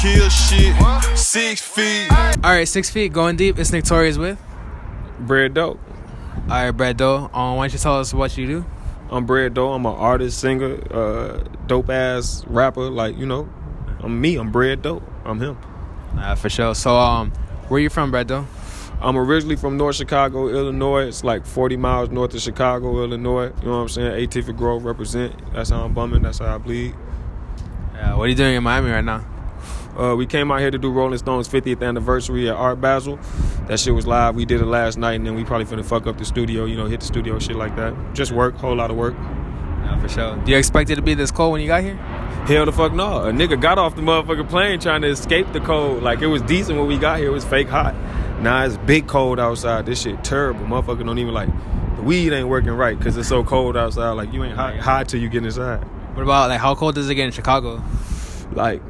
kill shit. 6 feet. Alright, 6 feet, going deep. It's Torius with Bread Dope. Alright, Brad Doe. Why don't you tell us what you do? I'm Bread Dope. I'm an artist, singer, dope ass rapper. Like, you know, I'm me. I'm Bread Dope. I'm him. For sure. So, where you from, Brad Doe? I'm originally from North Chicago, Illinois. It's like 40 miles north of Chicago, Illinois. You know what I'm saying? 18th Grove represent. That's how I'm bumming. That's how I bleed. What are you doing in Miami right now? We came out here to do Rolling Stones' 50th anniversary at Art Basel. That shit was live. We did it last night, and then we probably finna fuck up the studio, you know, hit the studio, shit like that. Just work, whole lot of work. For sure. Do you expect it to be this cold when you got here? Hell the fuck no. A nigga got off the motherfucking plane trying to escape the cold. Like, it was decent when we got here. It was fake hot. Nah, it's big cold outside. This shit terrible. Motherfucker don't even, like, the weed ain't working right because it's so cold outside. Like, you ain't hot till you get inside. What about, like, how cold does it get in Chicago? Like,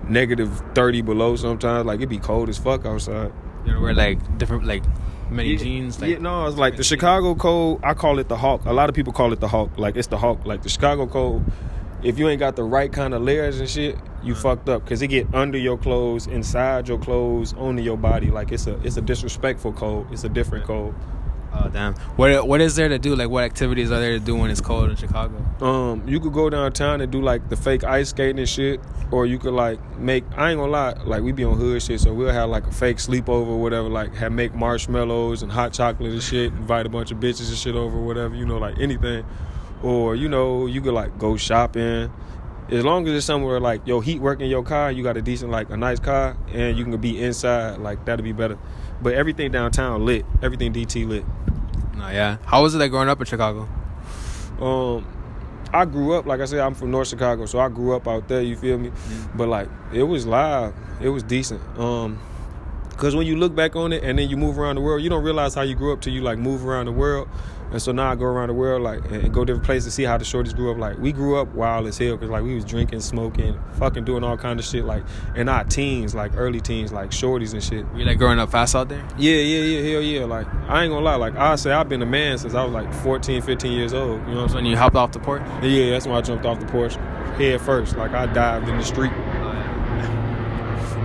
negative 30 below sometimes. Like, it be cold as fuck outside. You know, wear, like, different, like, many jeans? Like, yeah, no, it's like the Chicago cold, I call it the Hawk. A lot of people call it the Hawk. Like, it's the Hawk. Like, the Chicago cold, if you ain't got the right kind of layers and shit, you fucked up. Because it get under your clothes, inside your clothes, onto your body. Like, it's a disrespectful cold. It's a different cold. Oh, damn. What is there to do? Like, what activities are there to do when it's cold in Chicago? You could go downtown and do, like, the fake ice skating and shit. Or you could, like, make... I ain't gonna lie. Like, we be on hood shit, so we'll have, like, a fake sleepover or whatever. Like, make marshmallows and hot chocolate and shit. Invite a bunch of bitches and shit over or whatever. You know, like, anything. Or, you know, you could, like, go shopping. As long as it's somewhere, like, your heat work in your car, you got a decent, like, a nice car, and you can be inside. Like, that'd be better. But everything downtown lit. Everything DT lit. Oh, yeah. How was it, like, growing up in Chicago? I grew up, like I said, I'm from North Chicago, so I grew up out there, you feel me? But, like, it was live. It was decent. Because when you look back on it and then you move around the world, you don't realize how you grew up till you, like, move around the world. And so now I go around the world, like, and go different places to see how the shorties grew up. Like, we grew up wild as hell because, like, we was drinking, smoking, fucking doing all kind of shit, like, in our teens, like, early teens, like, shorties and shit. Were you, like, growing up fast out there? Yeah, hell yeah. Like, I ain't gonna lie. Like, I say I've been a man since I was, like, 14, 15 years old. You know what I'm saying? When you hopped off the porch? Yeah, that's when I jumped off the porch head first. Like, I dived in the street.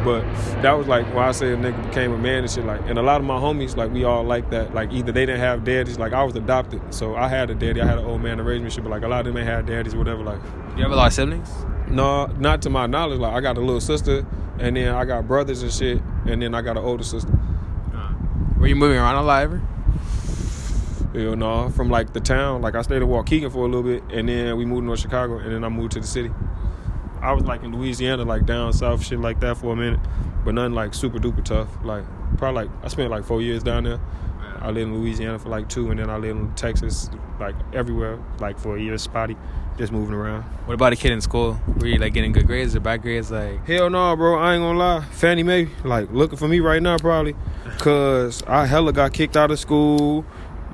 But that was like when I say a nigga became a man and shit. Like, and a lot of my homies, like, we all like that. Like, either they didn't have daddies. Like, I was adopted, so I had a daddy. I had an old man to raise me shit. But like, a lot of them ain't had daddies, whatever. Like, you have a lot of siblings? No, not to my knowledge. Like, I got a little sister, and then I got brothers and shit, and then I got an older sister. Were you moving around a lot ever? Hell no, from like the town. Like, I stayed in Waukegan for a little bit, and then we moved to North Chicago, and then I moved to the city. I was like in Louisiana, like down south, shit like that for a minute, but nothing like super duper tough. Like, probably like I spent like 4 years down there. I lived in Louisiana for like 2, and then I lived in Texas, like everywhere, like for a year, spotty, just moving around. What about a kid in school? Were you like getting good grades or bad grades? Like, hell no, bro. I ain't gonna lie. Fannie Mae, like, looking for me right now probably, cause I hella got kicked out of school.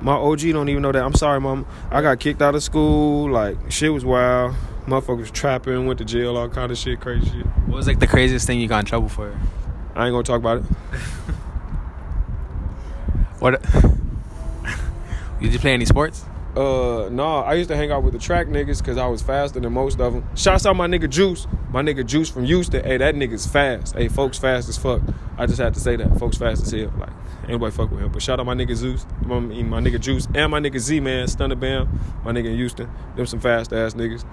My OG don't even know that. I'm sorry, mom. I got kicked out of school. Like, shit was wild. Motherfuckers trapping, went to jail, all kind of shit, crazy shit. What was like the craziest thing you got in trouble for? I ain't gonna talk about it. What? Did you play any sports? No, I used to hang out with the track niggas because I was faster than most of them. Shouts out my nigga Juice. My nigga Juice from Houston. Hey, that nigga's fast. Hey, folks fast as fuck. I just had to say that. Folks fast as hell. Like, anybody fuck with him. But shout out my nigga Zeus. My nigga Juice. And my nigga Z-Man, Stunner Bam. My nigga in Houston. Them some fast ass niggas.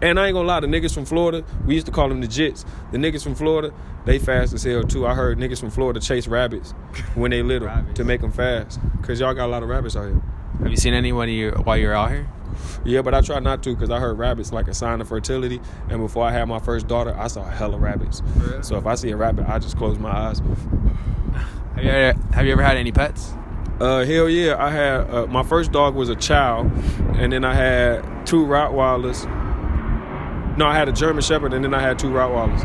And I ain't gonna lie, the niggas from Florida, we used to call them the Jits. The niggas from Florida, they fast as hell too. I heard niggas from Florida chase rabbits when they little to make them fast. Cause y'all got a lot of rabbits out here. Have you seen anybody while you were out here? Yeah, but I try not to because I heard rabbits like a sign of fertility. And before I had my first daughter, I saw hella rabbits. Really? So if I see a rabbit, I just close my eyes. Have you ever had any pets? Hell yeah. I had, my first dog was a chow. And then I had 2 Rottweilers. No, I had a German Shepherd, and then I had 2 Rottweilers.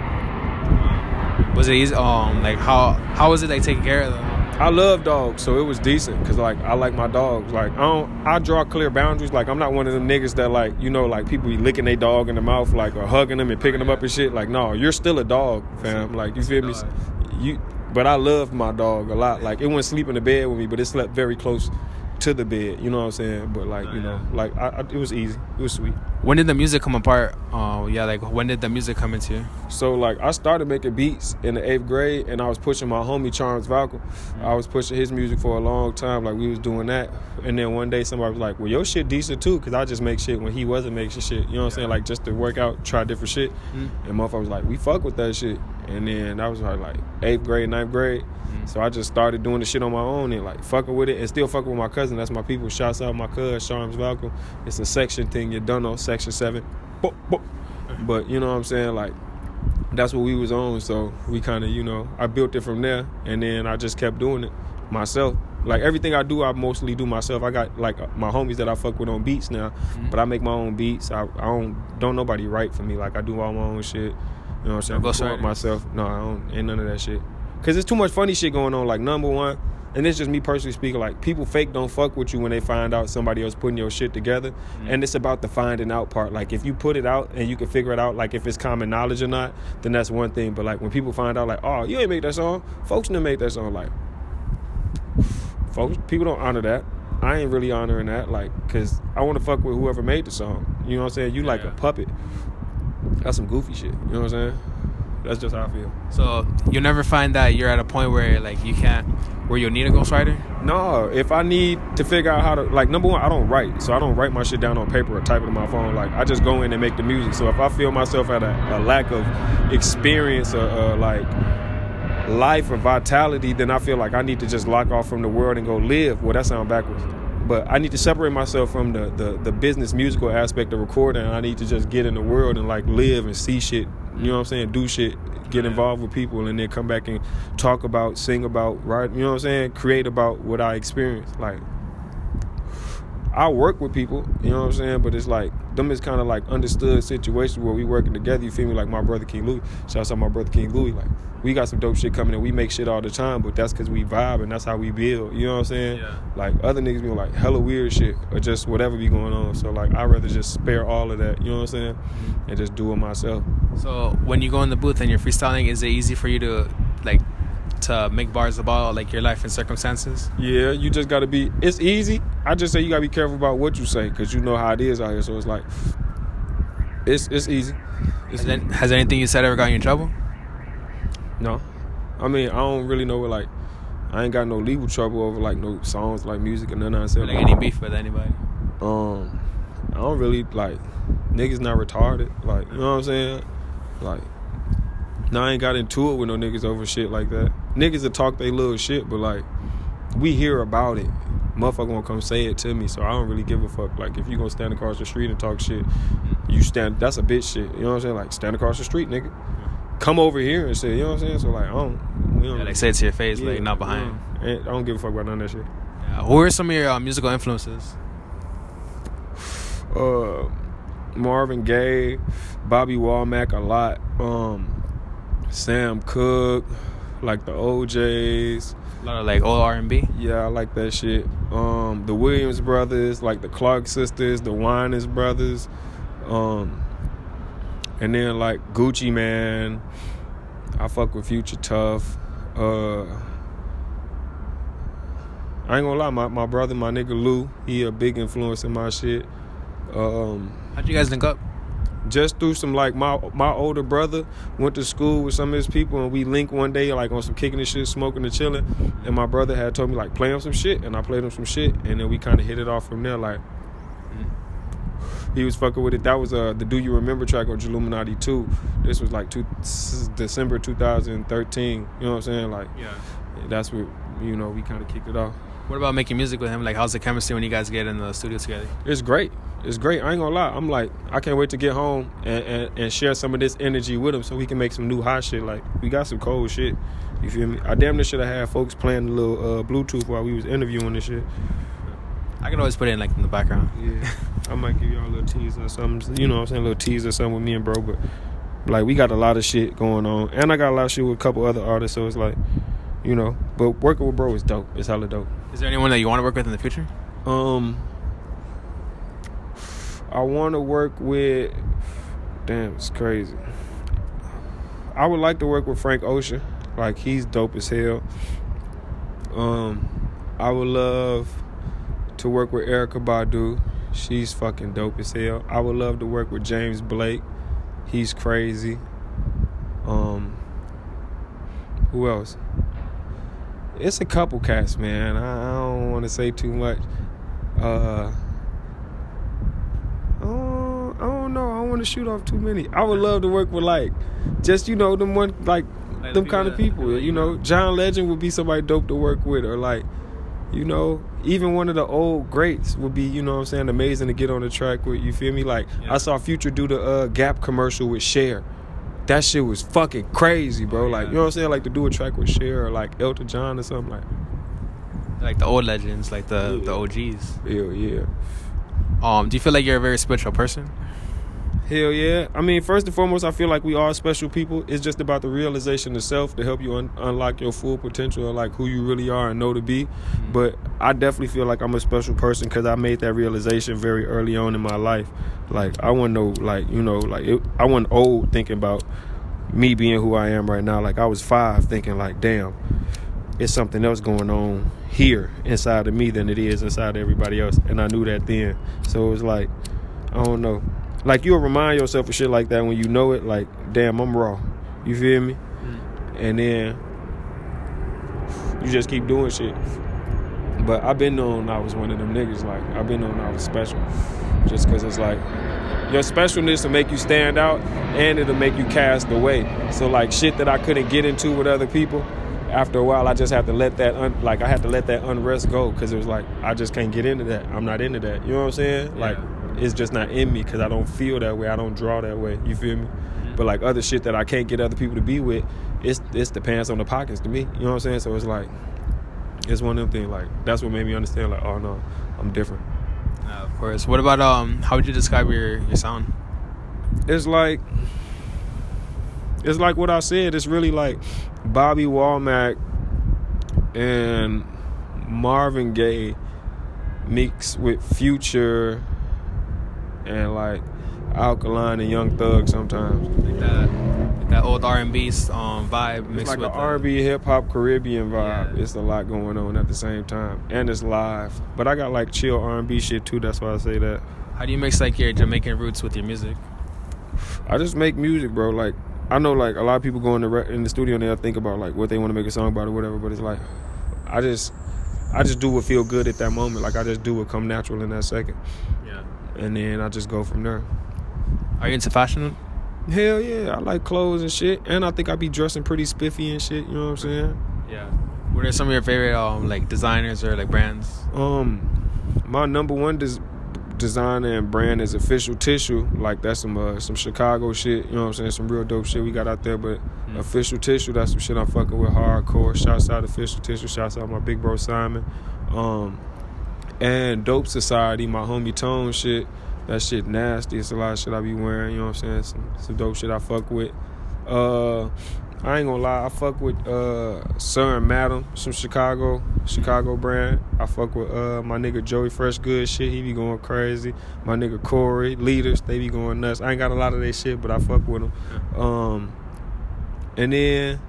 Was it easy? Like, how was it, like, taking care of them? I love dogs, so it was decent, because, like, I like my dogs. Like, I draw clear boundaries. Like, I'm not one of them niggas that, like, you know, like, people be licking their dog in the mouth, like, or hugging them and picking them up and shit. Like, no, you're still a dog, fam. Like, you feel me? But I loved my dog a lot. Like, it wouldn't sleep in the bed with me, but it slept very close to the bed, you know what I'm saying? But like, you know, like it was easy. It was sweet. When did the music come apart yeah, like when did the music come into you? So like I started making beats in the 8th grade, and I was pushing my homie Charles Valco. I was pushing his music for a long time, like we was doing that. And then one day somebody was like, well, your shit decent too, because I just make shit when he wasn't making shit. You know what I'm saying? Like just to work out, try different shit. And motherfucker was like, we fuck with that shit. And then that was like 8th grade, 9th grade. So I just started doing the shit on my own and like fucking with it, and still fucking with my cousin. That's my people. Shouts out my cousin, Charles Valco. It's a section thing. You don't know, section 7. Boop, boop. But you know what I'm saying? Like that's what we was on. So we kind of, you know, I built it from there, and then I just kept doing it myself. Like everything I do, I mostly do myself. I got like my homies that I fuck with on beats now, but I make my own beats. I don't nobody write for me. Like I do all my own shit. You know what I'm saying? I record myself. No, I don't. Ain't none of that shit. Cause there's too much funny shit going on. Like number one, and it's just me personally speaking. Like people fake don't fuck with you when they find out somebody else putting your shit together, and it's about the finding out part. Like if you put it out and you can figure it out, like if it's common knowledge or not, then that's one thing. But like when people find out, like, oh, you ain't make that song, folks didn't make that song. Like, folks, people don't honor that. I ain't really honoring that. Like, cause I want to fuck with whoever made the song. You know what I'm saying? You like a puppet. That's some goofy shit. You know what I'm saying? That's just how I feel. So you'll never find that you're at a point where like where you'll need a ghostwriter? No, if I need to figure out how to, like, number one, I don't write. So I don't write my shit down on paper or type it on my phone. Like, I just go in and make the music. So if I feel myself at a lack of experience or like life or vitality, then I feel like I need to just lock off from the world and go live. Well, that sounds backwards. But I need to separate myself from the business musical aspect of recording. I need to just get in the world and like live and see shit. You know what I'm saying? Do shit, get involved with people, and then come back and talk about, sing about, write, you know what I'm saying? Create about what I experienced. Like, I work with people, you know what I'm saying? But it's like, them is kind of like understood situations where we working together, you feel me? Like my brother King Louis. Shouts out my brother King Louis. Like, we got some dope shit coming and we make shit all the time, but that's because we vibe and that's how we build, you know what I'm saying? Yeah. Like, other niggas be like hella weird shit or just whatever be going on. So, like, I'd rather just spare all of that, you know what I'm saying? And just do it myself. So, when you go in the booth and you're freestyling, is it easy for you to, like, to make bars about like your life and circumstances? Yeah, you just gotta be, it's easy. I just say you gotta be careful about what you say, because you know how it is out here. So it's like, it's easy. Has anything you said ever gotten you in trouble? No. I mean, I don't really know what, like, I ain't got no legal trouble over like no songs, like music, and none of that. Like any beef with anybody? I don't really, like, niggas not retarded, like, you know what I'm saying? Like, no, I ain't got into it with no niggas over shit like that. Niggas that talk they little shit, but like, we hear about it. Motherfucker gonna come say it to me, so I don't really give a fuck. Like, if you gonna stand across the street and talk shit, you stand, that's a bitch shit. You know what I'm saying? Like, stand across the street, nigga. Come over here and say, you know what I'm saying? So like, I don't, yeah, like say it to your face, like not behind. I don't give a fuck about none of that shit. Yeah. Who are some of your musical influences? Marvin Gaye, Bobby Womack a lot. Sam Cooke, like the OJs. A lot of like old R&B. Yeah, I like that shit. The Williams brothers, like the Clark sisters, the Winans brothers. And then like Gucci Man. I fuck with Future Tough. I ain't gonna lie, my brother, my nigga Lou, he a big influence in my shit. How'd you guys link up? Just through some, like, my older brother went to school with some of his people, and we linked one day, like, on some kicking and shit, smoking and chilling, and my brother had told me, like, play him some shit, and I played him some shit, and then we kind of hit it off from there, like, he was fucking with it. That was the Do You Remember track on Illuminati 2. This was, like, December 2013, you know what I'm saying? Like, yeah, that's what, you know, we kind of kicked it off. What about making music with him? Like, how's the chemistry when you guys get in the studio together? It's great. It's great. I ain't gonna lie. I'm like, I can't wait to get home and share some of this energy with him so we can make some new hot shit. Like, we got some cold shit. You feel me? I damn near should have had folks playing the little Bluetooth while we was interviewing this shit. I can always put it in, like, in the background. Yeah. I might give y'all a little teaser or something. You know what I'm saying? A little teaser or something with me and bro. But, like, we got a lot of shit going on. And I got a lot of shit with a couple other artists. So it's like, you know. But working with bro is dope. It's hella dope. Is there anyone that you want to work with in the future? I want to work with, damn, it's crazy. I would like to work with Frank Ocean. Like, he's dope as hell. I would love to work with Erykah Badu. She's fucking dope as hell. I would love to work with James Blake. He's crazy. Who else? It's a couple cats, man. I don't want to say too much. I don't know. I don't want to shoot off too many. I would love to work with like, just them one like them kind of people. John Legend would be somebody dope to work with, or like, even one of the old greats would be, amazing to get on the track with. You feel me? Like I saw Future do the Gap commercial with Cher. That shit was fucking crazy, bro. Like, you know what I'm saying? Like to do a track with Cher or like Elton John or something like the old legends, like the OGs. Hell yeah. Do you feel like you're a very spiritual person? Hell yeah. I mean, first and foremost, I feel like we are special people. It's just about the realization of self to help you unlock your full potential of like who you really are and know to be. Mm-hmm. But I definitely feel like I'm a special person because I made that realization very early on in my life. Like I wasn't I wasn't old thinking about me being who I am right now. Like I was 5 thinking like, damn, it's something else going on here inside of me than it is inside of everybody else. And I knew that then. So it was like, I don't know. Like, you'll remind yourself of shit like that when you know it. Like, damn, I'm raw. You feel me? And then you just keep doing shit. But I've been known I was one of them niggas. Like, I've been known I was special. Just because it's like, your specialness will make you stand out and it'll make you cast away. So, like, shit that I couldn't get into with other people, after a while, I just have to let that, I had to let that unrest go because it was like, I just can't get into that. I'm not into that. You know what I'm saying? Yeah. Like, it's just not in me because I don't feel that way. I don't draw that way. You feel me? Mm-hmm. But like other shit that I can't get other people to be with, it's the pants on the pockets to me. You know what I'm saying? So it's like, it's one of them things. Like that's what made me understand. Like, oh no, I'm different. Of course. What about how would you describe your sound? It's like what I said. It's really like Bobby Womack and Marvin Gaye mixed with Future and like Alkaline and Young Thug sometimes. Like that old R&B vibe mixed it's like with an R&B hip hop Caribbean vibe. Yeah. It's a lot going on at the same time, and it's live. But I got like chill R&B shit too. That's why I say that. How do you mix like your Jamaican roots with your music? I just make music, bro. Like I know like a lot of people go in the studio and they'll think about like what they want to make a song about or whatever. But it's like I just do what feel good at that moment. Like I just do what come natural in that second. Yeah. And then I just go from there. Are you into fashion? Hell yeah. I like clothes and shit. And I think I be dressing pretty spiffy and shit. You know what I'm saying? Yeah. What are some of your favorite like designers or like brands? My number one designer and brand is Official Tissue. Like that's some Chicago shit. You know what I'm saying? Some real dope shit we got out there. But Official Tissue, that's some shit I'm fucking with hardcore. Shouts out Official Tissue. Shouts out my big bro Simon. And Dope Society, my homie Tone shit. That shit nasty. It's a lot of shit I be wearing. You know what I'm saying? Some dope shit I fuck with. I ain't gonna lie. I fuck with Sir and Madam, some Chicago brand. I fuck with my nigga Joey Fresh Good shit. He be going crazy. My nigga Corey, Leaders, they be going nuts. I ain't got a lot of their shit, but I fuck with them. And then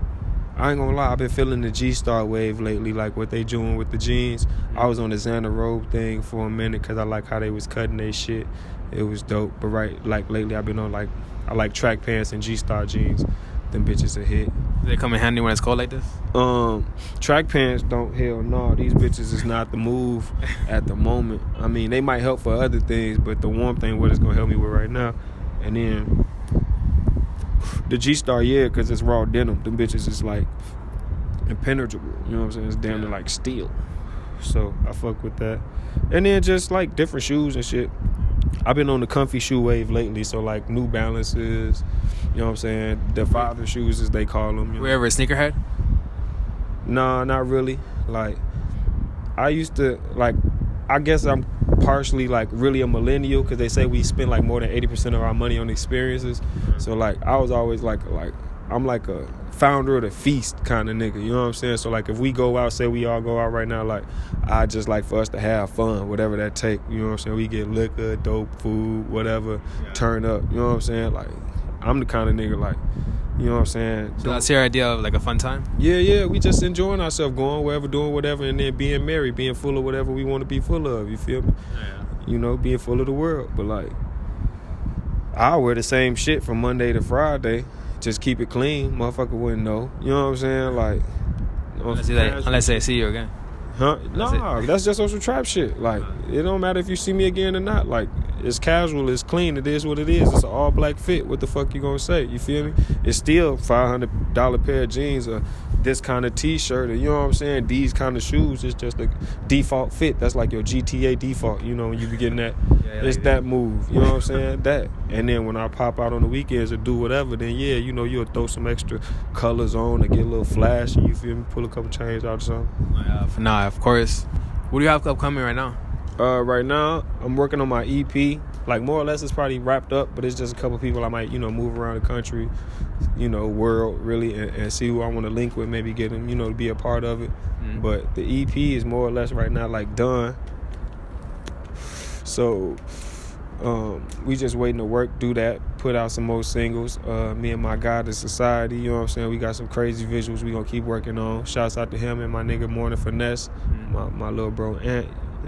I ain't gonna lie, I've been feeling the G-Star wave lately, like what they doing with the jeans. I was on the Xander Robe thing for a minute because I like how they was cutting their shit. It was dope. But like lately I've been on like, I like track pants and G-Star jeans. Them bitches a hit. Do they come in handy when it's cold like this? Track pants don't, hell no. These bitches is not the move at the moment. I mean, they might help for other things, but the warm thing what it's gonna help me with right now. And then the G-Star, yeah, because it's raw denim. Them bitches is like impenetrable. You know what I'm saying? It's damn near like steel. So I fuck with that. And then just like different shoes and shit. I've been on the comfy shoe wave lately. So like New Balances, you know what I'm saying? The father shoes as they call them. Were you ever a sneakerhead? Nah, not really. Like I used to like, I guess I'm partially like really a millennial because they say we spend like more than 80% of our money on experiences. So like I was always like I'm like a founder of the feast kind of nigga, you know what I'm saying? So like if we go out, say we all go out right now, like I just like for us to have fun, whatever that take, you know what I'm saying? We get liquor, dope, food, whatever, turn up, you know what I'm saying? Like I'm the kind of nigga like, you know what I'm saying? So that's your idea of like a fun time? Yeah, we just enjoying ourselves, going wherever, doing whatever, and then being merry, being full of whatever we want to be full of, you feel me? Yeah. You know, being full of the world. But like, I wear the same shit from Monday to Friday. Just keep it clean. Motherfucker wouldn't know. You know what I'm saying? Like, Unless they see you again. Huh? Nah, that's just social trap shit. Like, it don't matter if you see me again or not. Like, it's casual, it's clean, it is what it is. It's an all black fit. What the fuck you gonna say? You feel me? It's still $500 pair of jeans or this kind of t-shirt or, you know what I'm saying, these kind of shoes. It's just a default fit. That's like your GTA default, you know, when you be getting that. It's that move, you know what I'm saying? That. And then when I pop out on the weekends or do whatever, then yeah, you know, you'll throw some extra colors on or get a little flash, you feel me? Pull a couple chains out or something. Nah, of course. What do you have upcoming right now? Right now, I'm working on my EP. Like, more or less, it's probably wrapped up, but it's just a couple people I might, you know, move around the country, you know, world, really, and see who I want to link with, maybe get them, you know, to be a part of it. But the EP is more or less right now, like, done. So, we just waiting to work, do that, put out some more singles. Me and my guy, The Society, you know what I'm saying? We got some crazy visuals we gonna keep working on. Shouts out to him and my nigga Morning Finesse, my little bro Ant.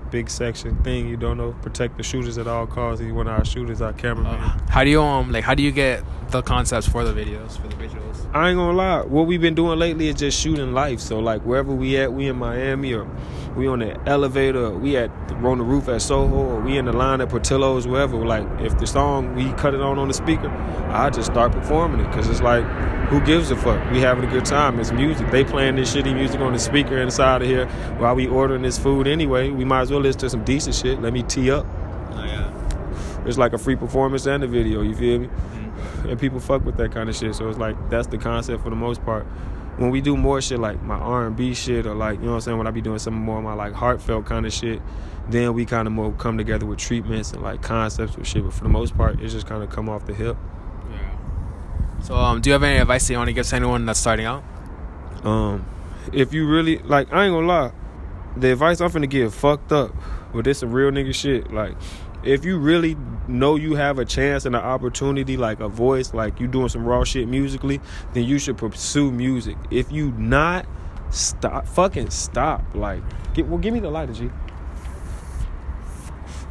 Big section thing, you don't know, protect the shooters at all costs. He's one of our shooters, our cameraman. How do you get the concepts for the videos, for the visuals? I ain't gonna lie, what we've been doing lately is just shooting life. So like wherever we at, we in Miami or we on the elevator, or we on the roof at Soho, or we in the line at Portillo's, wherever. Like if the song, we cut it on the speaker, I just start performing it, because it's like, who gives a fuck? We having a good time. It's music. They playing this shitty music on the speaker inside of here while we ordering this food anyway. We might as well listen to some decent shit. Let me tee up. Oh, yeah. It's like a free performance and a video, you feel me? And people fuck with that kind of shit. So it's like, that's the concept for the most part. When we do more shit like my R&B shit, or like, you know what I'm saying, when I be doing some more of my like heartfelt kind of shit, then we kind of more come together with treatments and like concepts with shit. But for the most part, it's just kind of come off the hip. So, do you have any advice that you want to give to anyone that's starting out? If you really, like, I ain't gonna lie, the advice I'm finna give fucked up, but this some real nigga shit. Like, if you really know you have a chance and an opportunity, like a voice, like you doing some raw shit musically, then you should pursue music. If you not, fucking stop. Like, give me the lighter, G.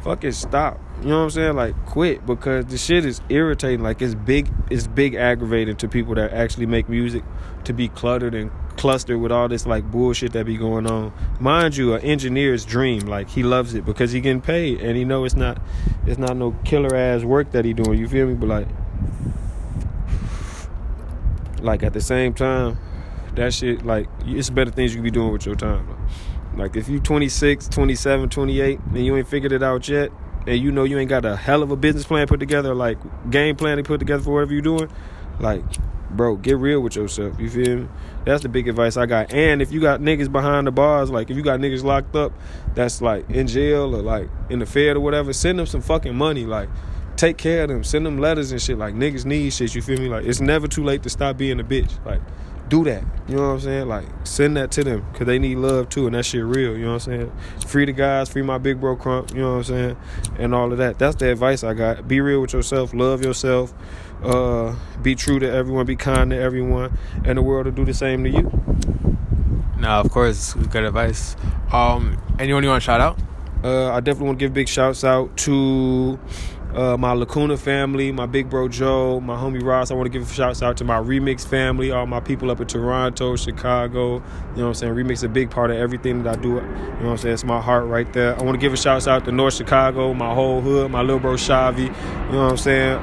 Fucking stop. You know what I'm saying? Like, quit, because the shit is irritating. Like, it's big aggravating to people that actually make music to be cluttered and clustered with all this like bullshit that be going on. Mind you, an engineer's dream. Like, he loves it because he getting paid, and he know it's not no killer ass work that he doing. You feel me? But like at the same time, that shit, like, it's better things you can be doing with your time. Like, if you 26, 27, 28, and you ain't figured it out yet, and you know you ain't got a hell of a business plan put together, like game plan to put together for whatever you're doing, like, bro, get real with yourself. You feel me? That's the big advice I got. And if you got niggas behind the bars, like if you got niggas locked up that's like in jail or like in the Fed or whatever, send them some fucking money. Like, take care of them. Send them letters and shit. Like, niggas need shit. You feel me? Like, it's never too late to stop being a bitch. Like, do that. You know what I'm saying? Like, send that to them, because they need love too, and that shit real. You know what I'm saying? Free the guys, free my big bro Crump, you know what I'm saying? And all of that. That's the advice I got. Be real with yourself. Love yourself. Be true to everyone. Be kind to everyone. And the world will do the same to you. No, of course. Good advice. Anyone you want to shout out? I definitely want to give big shouts out to my Lacuna family, my big bro Joe, my homie Ross. I want to give shouts out to my Remix family, all my people up in Toronto, Chicago. You know what I'm saying? Remix is a big part of everything that I do. You know what I'm saying? It's my heart right there. I want to give a shout out to North Chicago, my whole hood, my little bro Shavi. You know what I'm saying?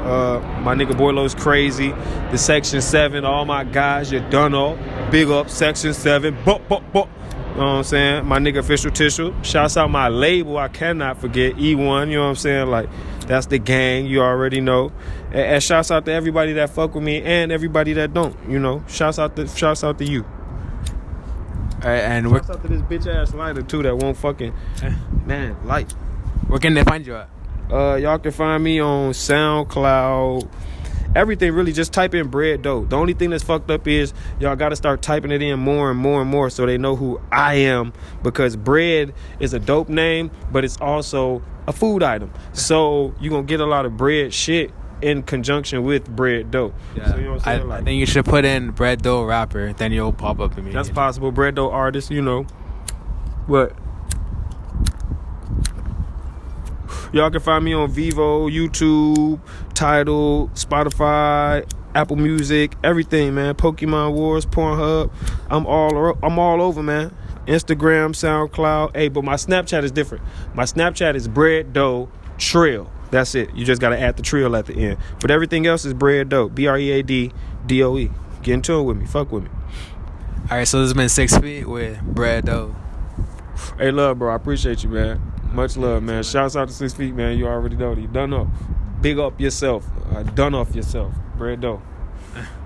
My nigga Boylo's crazy. The Section 7, all my guys, you done all. Big up Section 7. Bop, bop, bop. You know what I'm saying? My nigga Official Tissue. Shouts out my label, I cannot forget, E1. You know what I'm saying? Like, that's the gang, you already know. And shouts out to everybody that fuck with me and everybody that don't, you know. Shouts out to you. All right, and shouts out to this bitch ass lighter too that won't fucking, man, light. Where can they find you at? Y'all can find me on SoundCloud. Everything, really, just type in Bread Dough. The only thing that's fucked up is y'all got to start typing it in more and more and more so they know who I am, because bread is a dope name, but it's also a food item. So you're going to get a lot of bread shit in conjunction with Bread Dough. Yeah. So, you know what I'm saying? I think you should put in Bread Dough rapper, then you'll pop up immediately. That's possible. Bread Dough artist, you know. But y'all can find me on Vivo, YouTube, Tidal, Spotify, Apple Music, everything, man. Pokemon Wars, Pornhub. I'm all over, man. Instagram, SoundCloud. Hey, but my Snapchat is different. My Snapchat is Bread Dough Trill. That's it. You just got to add the trill at the end. But everything else is Bread Dough. BREADDOE. Get in tune with me. Fuck with me. All right, so this has been 6 Feet with Brad Doe. Hey, love, bro. I appreciate you, man. Much love, man. Shouts out to 6 Feet, man. You already know. You done know. Big up yourself. Done off yourself. Bread Dough.